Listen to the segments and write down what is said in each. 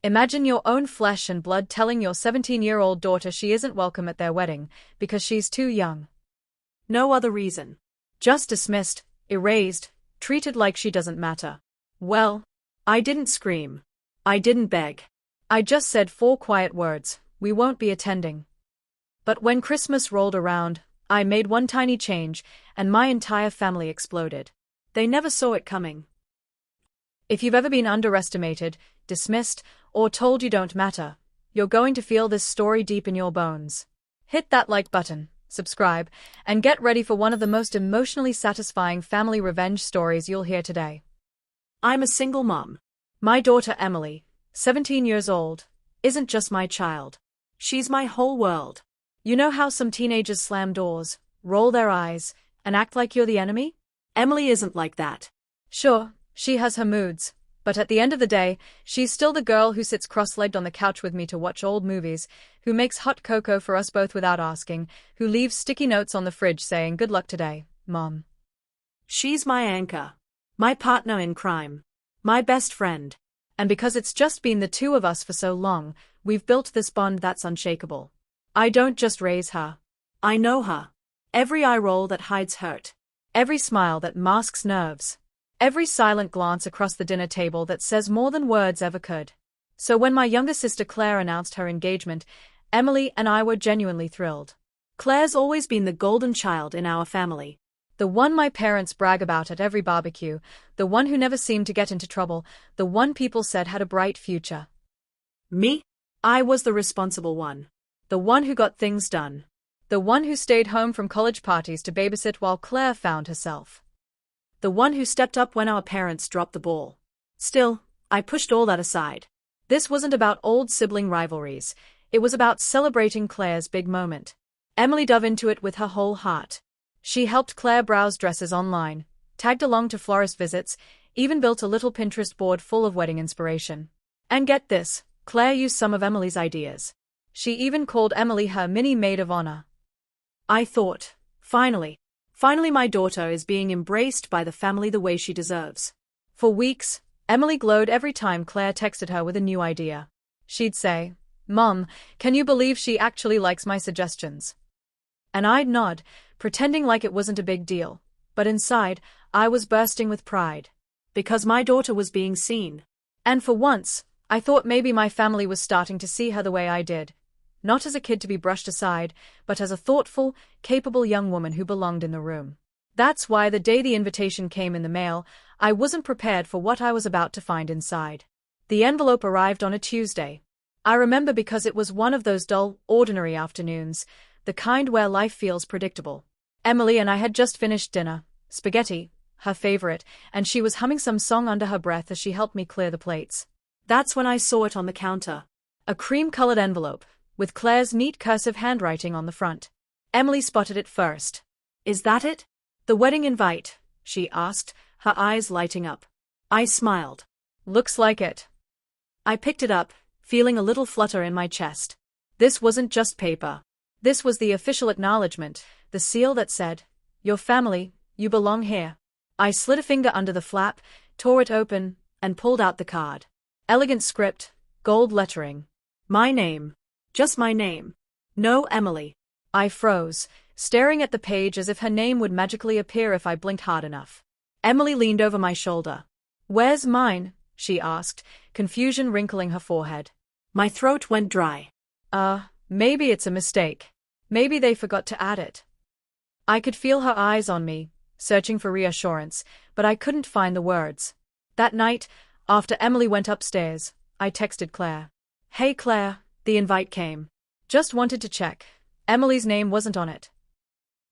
Imagine your own flesh and blood telling your 17-year-old daughter she isn't welcome at their wedding because she's too young. No other reason. Just dismissed, erased, treated like she doesn't matter. Well, I didn't scream. I didn't beg. I just said 4 quiet words: we won't be attending. But when Christmas rolled around, I made one tiny change, and my entire family exploded. They never saw it coming. If you've ever been underestimated, dismissed, or told you don't matter, you're going to feel this story deep in your bones. Hit that like button, subscribe, and get ready for one of the most emotionally satisfying family revenge stories you'll hear today. I'm a single mom. My daughter Emily, 17 years old, isn't just my child. She's my whole world. You know how some teenagers slam doors, roll their eyes, and act like you're the enemy? Emily isn't like that. Sure, she has her moods, but at the end of the day, she's still the girl who sits cross-legged on the couch with me to watch old movies, who makes hot cocoa for us both without asking, who leaves sticky notes on the fridge saying good luck today, Mom. She's my anchor. My partner in crime. My best friend. And because it's just been the two of us for so long, we've built this bond that's unshakable. I don't just raise her. I know her. Every eye roll that hides hurt. Every smile that masks nerves. Every silent glance across the dinner table that says more than words ever could. So when my younger sister Claire announced her engagement, Emily and I were genuinely thrilled. Claire's always been the golden child in our family. The one my parents brag about at every barbecue, the one who never seemed to get into trouble, the one people said had a bright future. Me? I was the responsible one. The one who got things done. The one who stayed home from college parties to babysit while Claire found herself. The one who stepped up when our parents dropped the ball. Still, I pushed all that aside. This wasn't about old sibling rivalries. It was about celebrating Claire's big moment. Emily dove into it with her whole heart. She helped Claire browse dresses online, tagged along to florist visits, even built a little Pinterest board full of wedding inspiration. And get this, Claire used some of Emily's ideas. She even called Emily her mini maid of honor. I thought, finally my daughter is being embraced by the family the way she deserves. For weeks, Emily glowed every time Claire texted her with a new idea. She'd say, "Mom, can you believe she actually likes my suggestions?" And I'd nod, pretending like it wasn't a big deal, but inside, I was bursting with pride. Because my daughter was being seen. And for once, I thought maybe my family was starting to see her the way I did. Not as a kid to be brushed aside, but as a thoughtful, capable young woman who belonged in the room. That's why the day the invitation came in the mail, I wasn't prepared for what I was about to find inside. The envelope arrived on a Tuesday. I remember because it was one of those dull, ordinary afternoons, the kind where life feels predictable. Emily and I had just finished dinner, spaghetti, her favorite, and she was humming some song under her breath as she helped me clear the plates. That's when I saw it on the counter. A cream-colored envelope, with Claire's neat cursive handwriting on the front. Emily spotted it first. Is that it? The wedding invite, she asked, her eyes lighting up. I smiled. Looks like it. I picked it up, feeling a little flutter in my chest. This wasn't just paper. This was the official acknowledgement, the seal that said, "Your family, you belong here." I slid a finger under the flap, tore it open, and pulled out the card. Elegant script, gold lettering. My name. Just my name. No Emily. I froze, staring at the page as if her name would magically appear if I blinked hard enough. Emily leaned over my shoulder. "Where's mine?" she asked, confusion wrinkling her forehead. My throat went dry. Maybe it's a mistake. Maybe they forgot to add it. I could feel her eyes on me, searching for reassurance, but I couldn't find the words. That night, after Emily went upstairs, I texted Claire. "Hey Claire, the invite came. Just wanted to check. Emily's name wasn't on it."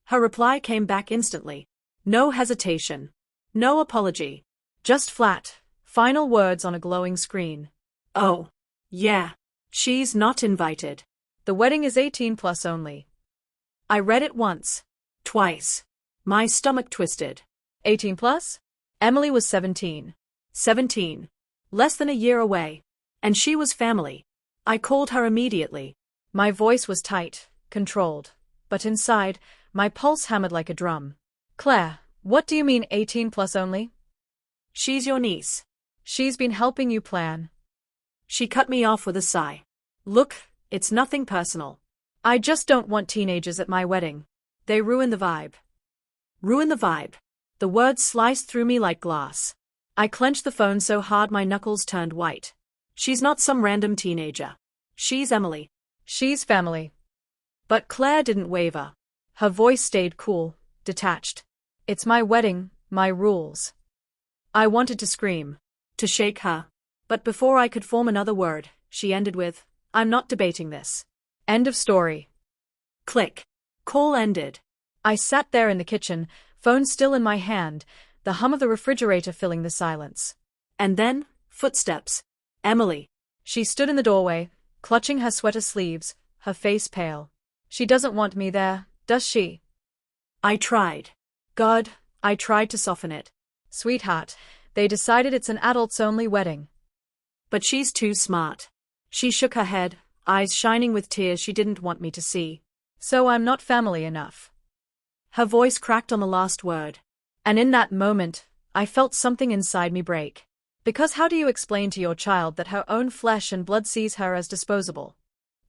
Her reply came back instantly. No hesitation. No apology. Just flat, final words on a glowing screen. "Oh, yeah. She's not invited. The wedding is 18+ only." I read it once. Twice. My stomach twisted. 18+? Emily was 17. 17. Less than a year away. And she was family. I called her immediately. My voice was tight, controlled, but inside, my pulse hammered like a drum. "Claire, what do you mean 18+ only?" "She's your niece." "She's been helping you plan." She cut me off with a sigh. Look, it's nothing personal. I just don't want teenagers at my wedding. They ruin the vibe. Ruin the vibe. The words sliced through me like glass. I clenched the phone so hard my knuckles turned white. She's not some random teenager. She's Emily. She's family. But Claire didn't waver. Her voice stayed cool, detached. It's my wedding, my rules. I wanted to scream, to shake her. But before I could form another word, she ended with, I'm not debating this. End of story. Click. Call ended. I sat there in the kitchen, phone still in my hand, the hum of the refrigerator filling the silence. And then, footsteps. Emily. She stood in the doorway, clutching her sweater sleeves, her face pale. She doesn't want me there, does she? I tried. God, I tried to soften it. Sweetheart, they decided it's an adults-only wedding. But she's too smart. She shook her head, eyes shining with tears she didn't want me to see. So I'm not family enough. Her voice cracked on the last word. And in that moment, I felt something inside me break. Because how do you explain to your child that her own flesh and blood sees her as disposable?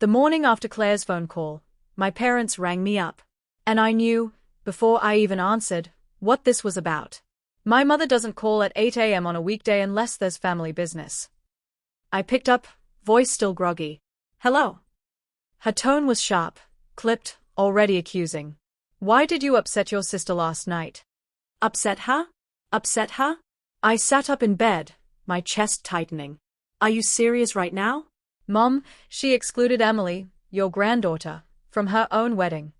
The morning after Claire's phone call, my parents rang me up. And I knew, before I even answered, what this was about. My mother doesn't call at 8 a.m. on a weekday unless there's family business. I picked up, voice still groggy. Hello. Her tone was sharp, clipped, already accusing. Why did you upset your sister last night? Upset her? Upset her? I sat up in bed, my chest tightening. Are you serious right now? Mom, she excluded Emily, your granddaughter, from her own wedding.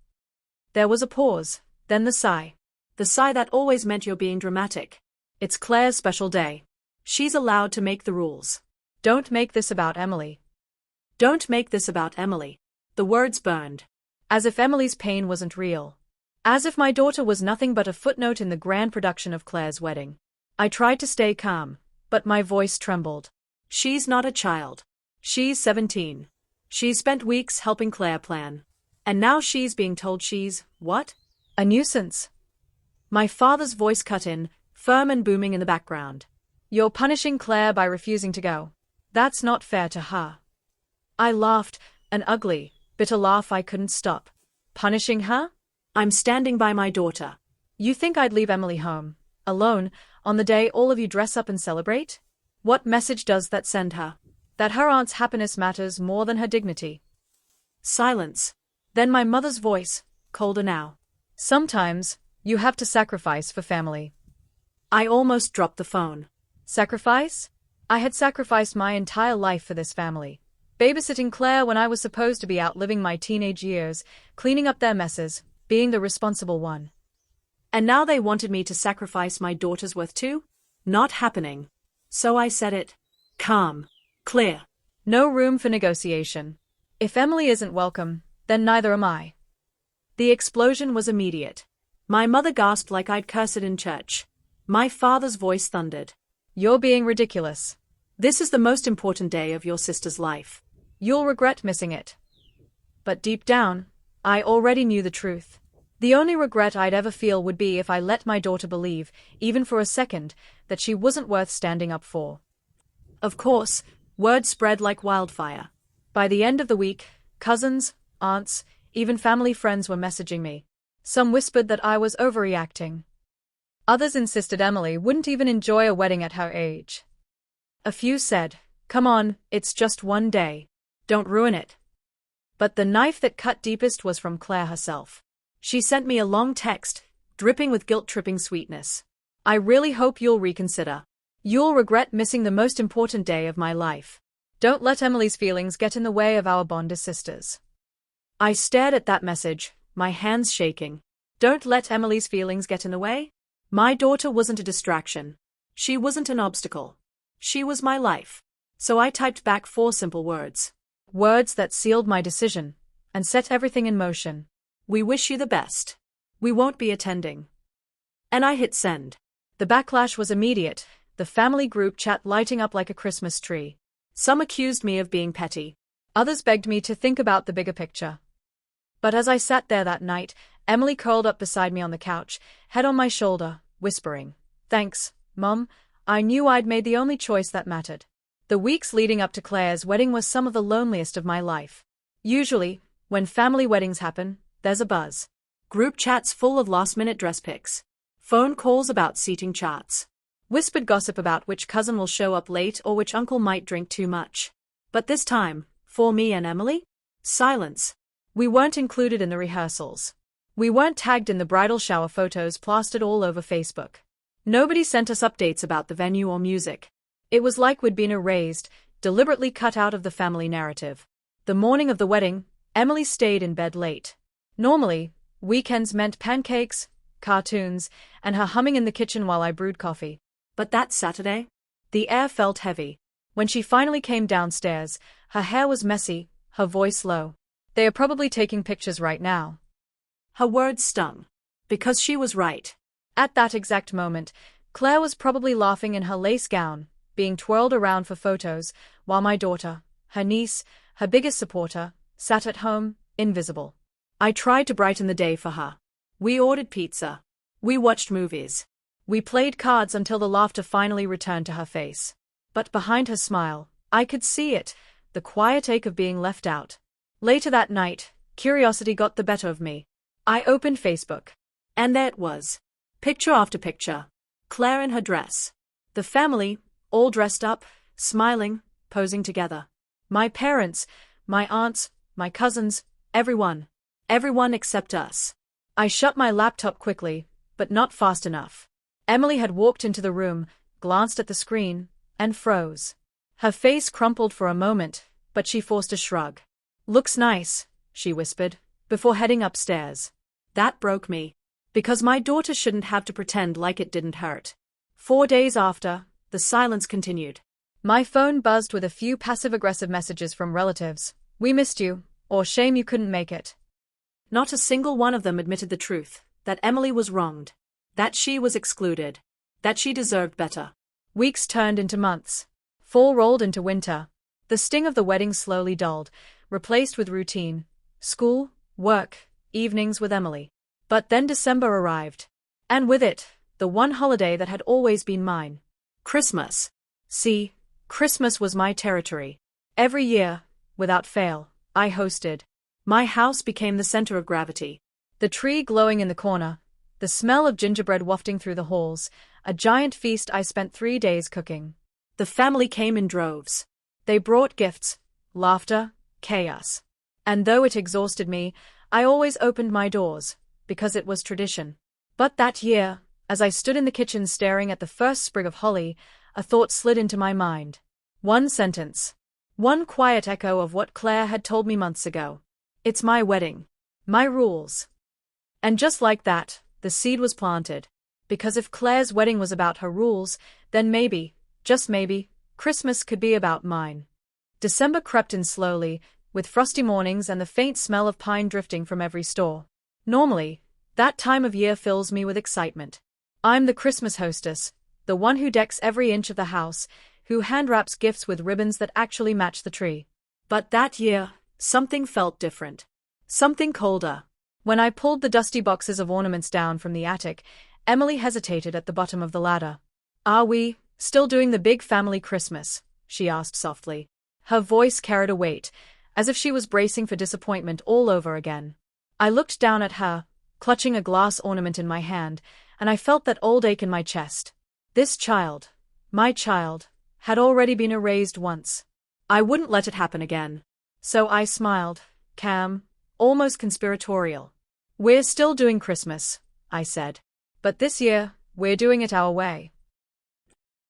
There was a pause, then the sigh. The sigh that always meant you're being dramatic. It's Claire's special day. She's allowed to make the rules. Don't make this about Emily. Don't make this about Emily. The words burned. As if Emily's pain wasn't real. As if my daughter was nothing but a footnote in the grand production of Claire's wedding. I tried to stay calm, but my voice trembled. She's not a child. She's 17. She's spent weeks helping Claire plan. And now she's being told she's, what? A nuisance. My father's voice cut in, firm and booming in the background. You're punishing Claire by refusing to go. That's not fair to her. I laughed, an ugly, bitter laugh I couldn't stop. Punishing her? I'm standing by my daughter. You think I'd leave Emily home, alone, on the day all of you dress up and celebrate? What message does that send her? That her aunt's happiness matters more than her dignity. Silence. Then my mother's voice, colder now. Sometimes, you have to sacrifice for family. I almost dropped the phone. Sacrifice? I had sacrificed my entire life for this family. Babysitting Claire when I was supposed to be out living my teenage years, cleaning up their messes, being the responsible one. And now they wanted me to sacrifice my daughter's worth too? Not happening. So I said it. Calm. Clear. No room for negotiation. If Emily isn't welcome, then neither am I. The explosion was immediate. My mother gasped like I'd cursed in church. My father's voice thundered. You're being ridiculous. This is the most important day of your sister's life. You'll regret missing it. But deep down, I already knew the truth. The only regret I'd ever feel would be if I let my daughter believe, even for a second, that she wasn't worth standing up for. Of course, word spread like wildfire. By the end of the week, cousins, aunts, even family friends were messaging me. Some whispered that I was overreacting. Others insisted Emily wouldn't even enjoy a wedding at her age. A few said, come on, it's just one day. Don't ruin it. But the knife that cut deepest was from Claire herself. She sent me a long text, dripping with guilt-tripping sweetness. I really hope you'll reconsider. You'll regret missing the most important day of my life. Don't let Emily's feelings get in the way of our bond as sisters. I stared at that message, my hands shaking. Don't let Emily's feelings get in the way? My daughter wasn't a distraction. She wasn't an obstacle. She was my life. So I typed back 4 simple words. Words that sealed my decision and set everything in motion. We wish you the best. We won't be attending. And I hit send. The backlash was immediate, the family group chat lighting up like a Christmas tree. Some accused me of being petty. Others begged me to think about the bigger picture. But as I sat there that night, Emily curled up beside me on the couch, head on my shoulder, whispering, Thanks, Mom. I knew I'd made the only choice that mattered. The weeks leading up to Claire's wedding were some of the loneliest of my life. Usually, when family weddings happen, there's a buzz. Group chats full of last-minute dress pics. Phone calls about seating charts. Whispered gossip about which cousin will show up late or which uncle might drink too much. But this time, for me and Emily, silence. We weren't included in the rehearsals. We weren't tagged in the bridal shower photos plastered all over Facebook. Nobody sent us updates about the venue or music. It was like we'd been erased, deliberately cut out of the family narrative. The morning of the wedding, Emily stayed in bed late. Normally, weekends meant pancakes, cartoons, and her humming in the kitchen while I brewed coffee. But that Saturday, the air felt heavy. When she finally came downstairs, her hair was messy, her voice low. They are probably taking pictures right now. Her words stung. Because she was right. At that exact moment, Claire was probably laughing in her lace gown, being twirled around for photos, while my daughter, her niece, her biggest supporter, sat at home, invisible. I tried to brighten the day for her. We ordered pizza. We watched movies. We played cards until the laughter finally returned to her face. But behind her smile, I could see it, the quiet ache of being left out. Later that night, curiosity got the better of me. I opened Facebook. And there it was. Picture after picture. Claire in her dress. The family, all dressed up, smiling, posing together. My parents, my aunts, my cousins, everyone. Everyone except us. I shut my laptop quickly, but not fast enough. Emily had walked into the room, glanced at the screen, and froze. Her face crumpled for a moment, but she forced a shrug. "Looks nice," she whispered, before heading upstairs. That broke me. Because my daughter shouldn't have to pretend like it didn't hurt. 4 days after, the silence continued. My phone buzzed with a few passive-aggressive messages from relatives. "We missed you," or "Shame you couldn't make it." Not a single one of them admitted the truth, that Emily was wronged. That she was excluded. That she deserved better. Weeks turned into months. Fall rolled into winter. The sting of the wedding slowly dulled, replaced with routine. School, work, evenings with Emily. But then December arrived. And with it, the one holiday that had always been mine. Christmas. See, Christmas was my territory. Every year, without fail, I hosted. My house became the center of gravity. The tree glowing in the corner, the smell of gingerbread wafting through the halls, a giant feast I spent 3 days cooking. The family came in droves. They brought gifts, laughter, chaos. And though it exhausted me, I always opened my doors, because it was tradition. But that year, as I stood in the kitchen staring at the first sprig of holly, a thought slid into my mind. One sentence. One quiet echo of what Claire had told me months ago. It's my wedding. My rules. And just like that, the seed was planted. Because if Claire's wedding was about her rules, then maybe, just maybe, Christmas could be about mine. December crept in slowly, with frosty mornings and the faint smell of pine drifting from every store. Normally, that time of year fills me with excitement. I'm the Christmas hostess, the one who decks every inch of the house, who hand-wraps gifts with ribbons that actually match the tree. But that year, something felt different. Something colder. When I pulled the dusty boxes of ornaments down from the attic, Emily hesitated at the bottom of the ladder. "Are we still doing the big family Christmas?" she asked softly. Her voice carried a weight, as if she was bracing for disappointment all over again. I looked down at her, clutching a glass ornament in my hand, and I felt that old ache in my chest. This child, my child, had already been erased once. I wouldn't let it happen again. So I smiled, calm, almost conspiratorial. "We're still doing Christmas," I said. "But this year, we're doing it our way."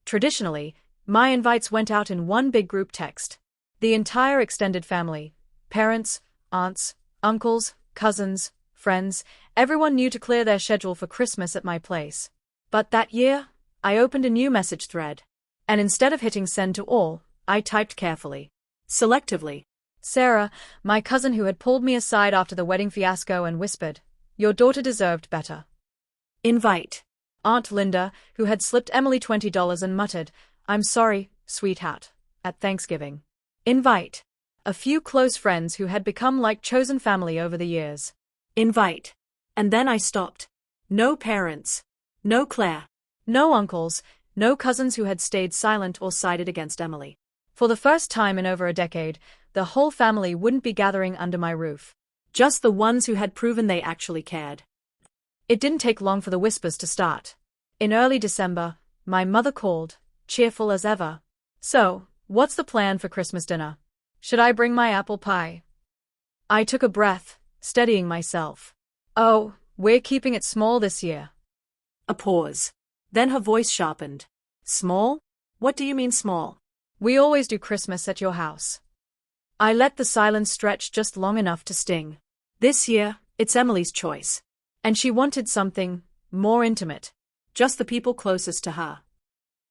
Traditionally, my invites went out in one big group text. The entire extended family, parents, aunts, uncles, cousins, friends, everyone knew to clear their schedule for Christmas at my place. But that year, I opened a new message thread. And instead of hitting send to all, I typed carefully. Selectively. Sarah, my cousin who had pulled me aside after the wedding fiasco and whispered, "Your daughter deserved better." Invite. Aunt Linda, who had slipped Emily $20 and muttered, "I'm sorry, sweetheart," at Thanksgiving. Invite. A few close friends who had become like chosen family over the years. Invite. And then I stopped. No parents. No Claire. No uncles, no cousins who had stayed silent or sided against Emily. For the first time in over a decade, the whole family wouldn't be gathering under my roof. Just the ones who had proven they actually cared. It didn't take long for the whispers to start. In early December, my mother called, cheerful as ever. "So, what's the plan for Christmas dinner? Should I bring my apple pie?" I took a breath, steadying myself. "Oh, we're keeping it small this year." A pause. Then her voice sharpened. "Small? What do you mean small?" "We always do Christmas at your house." I let the silence stretch just long enough to sting. This year, it's Emily's choice. And she wanted something more intimate. Just the people closest to her.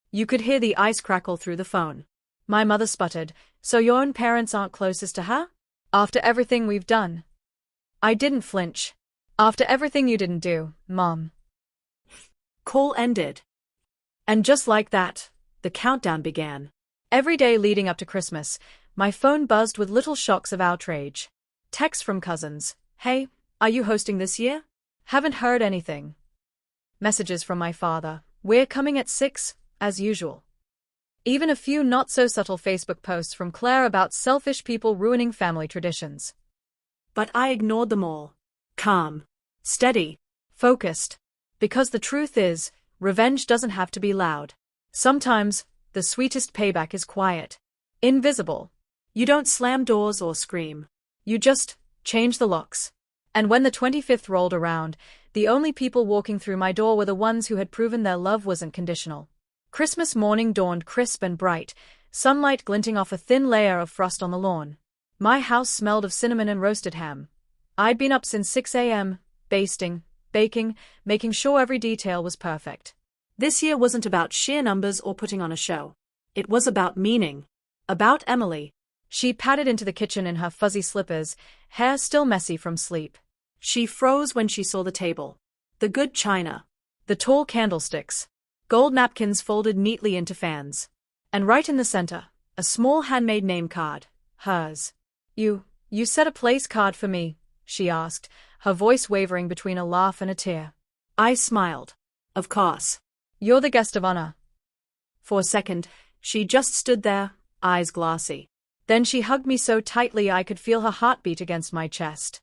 You could hear the ice crackle through the phone. My mother sputtered, "So your own parents aren't closest to her? After everything we've done?" I didn't flinch. "After everything you didn't do, Mom." Call ended. And just like that, the countdown began. Every day leading up to Christmas, my phone buzzed with little shocks of outrage. Texts from cousins. "Hey, are you hosting this year? Haven't heard anything." Messages from my father. "We're coming at 6, as usual." Even a few not-so-subtle Facebook posts from Claire about selfish people ruining family traditions. But I ignored them all. Calm. Steady. Focused. Because the truth is, revenge doesn't have to be loud. Sometimes, the sweetest payback is quiet. Invisible. You don't slam doors or scream. You just change the locks. And when the 25th rolled around, the only people walking through my door were the ones who had proven their love wasn't conditional. Christmas morning dawned crisp and bright, sunlight glinting off a thin layer of frost on the lawn. My house smelled of cinnamon and roasted ham. I'd been up since 6 a.m., basting, baking, making sure every detail was perfect. This year wasn't about sheer numbers or putting on a show. It was about meaning. About Emily. She padded into the kitchen in her fuzzy slippers, hair still messy from sleep. She froze when she saw the table. The good china. The tall candlesticks. Gold napkins folded neatly into fans. And right in the center, a small handmade name card. Hers. You set a place card for me?" she asked, her voice wavering between a laugh and a tear. I smiled. Of course. "You're the guest of honor." For a second, she just stood there, eyes glassy. Then she hugged me so tightly I could feel her heartbeat against my chest.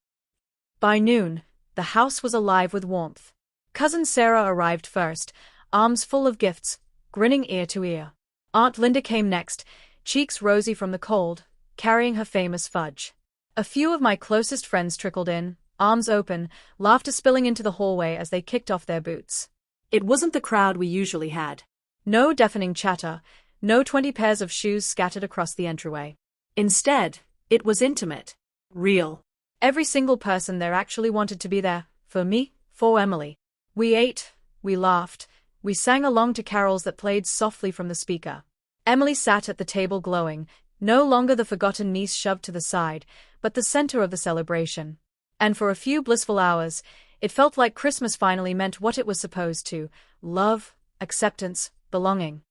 By noon, the house was alive with warmth. Cousin Sarah arrived first, arms full of gifts, grinning ear to ear. Aunt Linda came next, cheeks rosy from the cold, carrying her famous fudge. A few of my closest friends trickled in, arms open, laughter spilling into the hallway as they kicked off their boots. It wasn't the crowd we usually had. No deafening chatter, no 20 pairs of shoes scattered across the entryway. Instead, it was intimate. Real. Every single person there actually wanted to be there, for me, for Emily. We ate, we laughed, we sang along to carols that played softly from the speaker. Emily sat at the table glowing, no longer the forgotten niece shoved to the side, but the center of the celebration. And for a few blissful hours, it felt like Christmas finally meant what it was supposed to: love, acceptance, belonging.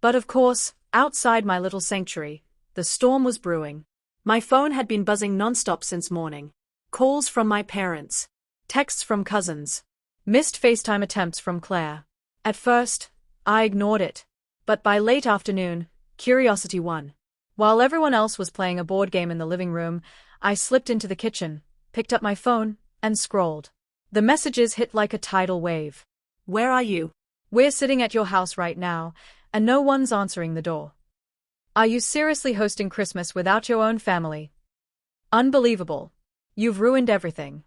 But of course, outside my little sanctuary, the storm was brewing. My phone had been buzzing nonstop since morning. Calls from my parents. Texts from cousins. Missed FaceTime attempts from Claire. At first, I ignored it. But by late afternoon, curiosity won. While everyone else was playing a board game in the living room, I slipped into the kitchen, picked up my phone, and scrolled. The messages hit like a tidal wave. "Where are you?" "We're sitting at your house right now, and no one's answering the door." "Are you seriously hosting Christmas without your own family?" "Unbelievable. You've ruined everything."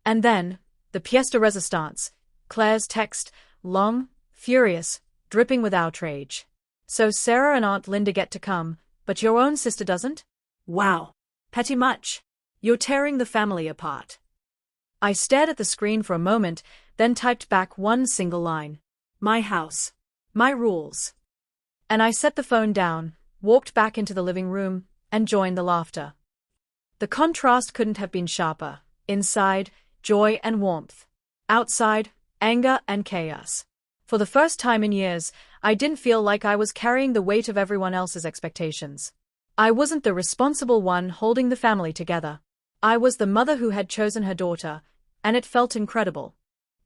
And then, the pièce de résistance, Claire's text, long, furious, dripping with outrage. "So Sarah and Aunt Linda get to come, but your own sister doesn't?" Wow. Petty much. You're tearing the family apart. I stared at the screen for a moment, then typed back one single line. My house. My rules. And I set the phone down, walked back into the living room, and joined the laughter. The contrast couldn't have been sharper. Inside, joy and warmth. Outside, anger and chaos. For the first time in years, I didn't feel like I was carrying the weight of everyone else's expectations. I wasn't the responsible one holding the family together. I was the mother who had chosen her daughter, and it felt incredible.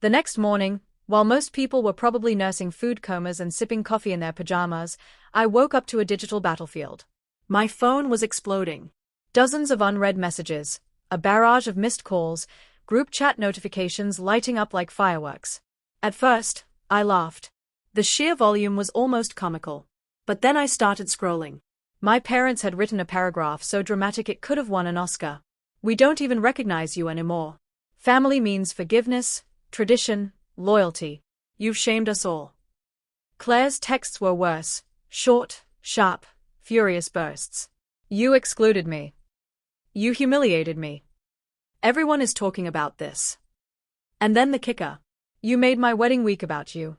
The next morning, While most people were probably nursing food comas and sipping coffee in their pajamas, I woke up to a digital battlefield. My phone was exploding. Dozens of unread messages, a barrage of missed calls, group chat notifications lighting up like fireworks. At first, I laughed. The sheer volume was almost comical. But then I started scrolling. My parents had written a paragraph so dramatic it could have won an Oscar. "We don't even recognize you anymore. Family means forgiveness, tradition, loyalty. You've shamed us all." Claire's texts were worse, short, sharp, furious bursts. "You excluded me. You humiliated me. Everyone is talking about this." And then the kicker. "You made my wedding week about you."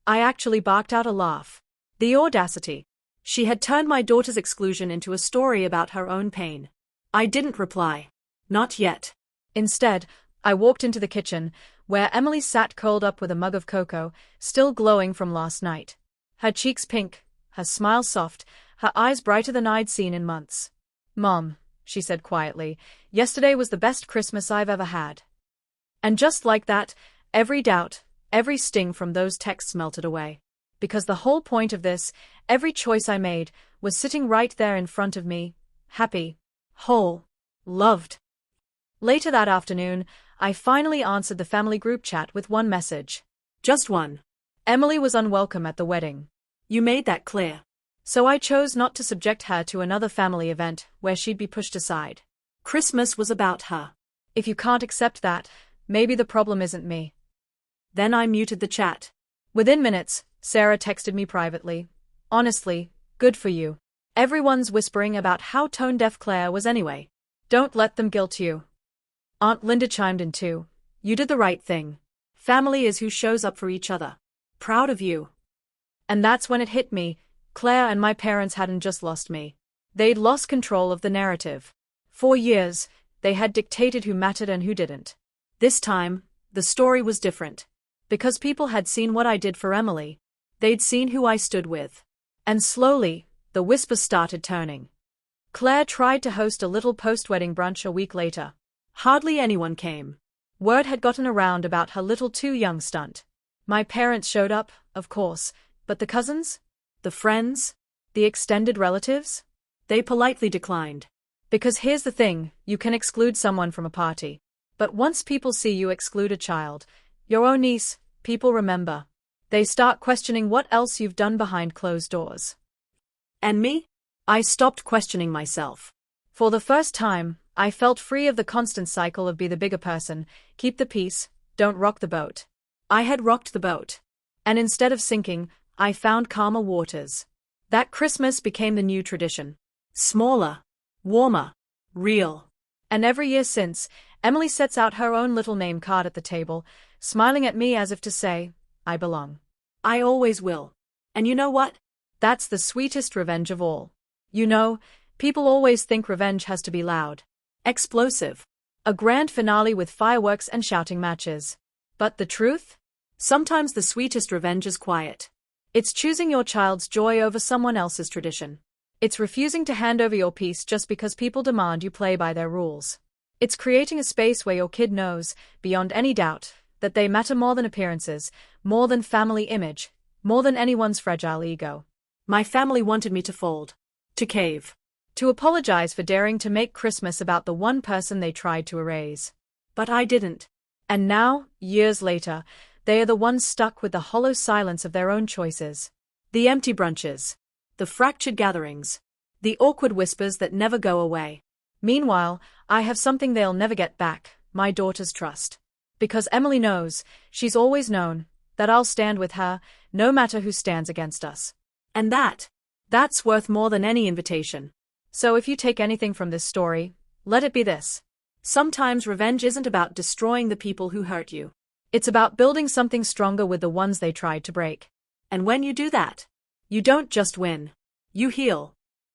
I actually barked out a laugh. The audacity. She had turned my daughter's exclusion into a story about her own pain. I didn't reply. Not yet. Instead, I walked into the kitchen, where Emily sat curled up with a mug of cocoa, still glowing from last night. Her cheeks pink, her smile soft, her eyes brighter than I'd seen in months. "Mom," she said quietly, "yesterday was the best Christmas I've ever had." And just like that, every doubt, every sting from those texts melted away. Because the whole point of this, every choice I made, was sitting right there in front of me, happy, whole, loved. Later that afternoon, I finally answered the family group chat with one message. Just one. Emily was unwelcome at the wedding. You made that clear. So I chose not to subject her to another family event where she'd be pushed aside. Christmas was about her. If you can't accept that, maybe the problem isn't me. Then I muted the chat. Within minutes, Sarah texted me privately. "Honestly, good for you. Everyone's whispering about how tone-deaf Claire was anyway. Don't let them guilt you." Aunt Linda chimed in too. "You did the right thing. Family is who shows up for each other. Proud of you." And that's when it hit me. Claire and my parents hadn't just lost me. They'd lost control of the narrative. For years, they had dictated who mattered and who didn't. This time, the story was different. Because people had seen what I did for Emily. They'd seen who I stood with. And slowly, the whispers started turning. Claire tried to host a little post-wedding brunch a week later. Hardly anyone came. Word had gotten around about her little too-young stunt. My parents showed up, of course, but the cousins? The friends? The extended relatives? They politely declined. Because here's the thing, you can exclude someone from a party. But once people see you exclude a child, your own niece, people remember. They start questioning what else you've done behind closed doors. And me? I stopped questioning myself. For the first time, I felt free of the constant cycle of be the bigger person, keep the peace, don't rock the boat. I had rocked the boat. And instead of sinking, I found calmer waters. That Christmas became the new tradition. Smaller, warmer, real. And every year since, Emily sets out her own little name card at the table, smiling at me as if to say, I belong. I always will. And you know what? That's the sweetest revenge of all. You know, people always think revenge has to be loud. Explosive. A grand finale with fireworks and shouting matches. But the truth? Sometimes the sweetest revenge is quiet. It's choosing your child's joy over someone else's tradition. It's refusing to hand over your peace just because people demand you play by their rules. It's creating a space where your kid knows, beyond any doubt, that they matter more than appearances, more than family image, more than anyone's fragile ego. My family wanted me to fold. To cave. To apologize for daring to make Christmas about the one person they tried to erase. But I didn't. And now, years later, they are the ones stuck with the hollow silence of their own choices. The empty brunches. The fractured gatherings. The awkward whispers that never go away. Meanwhile, I have something they'll never get back, my daughter's trust. Because Emily knows, she's always known, that I'll stand with her, no matter who stands against us. And that's worth more than any invitation. So if you take anything from this story, let it be this. Sometimes revenge isn't about destroying the people who hurt you. It's about building something stronger with the ones they tried to break. And when you do that, you don't just win. You heal.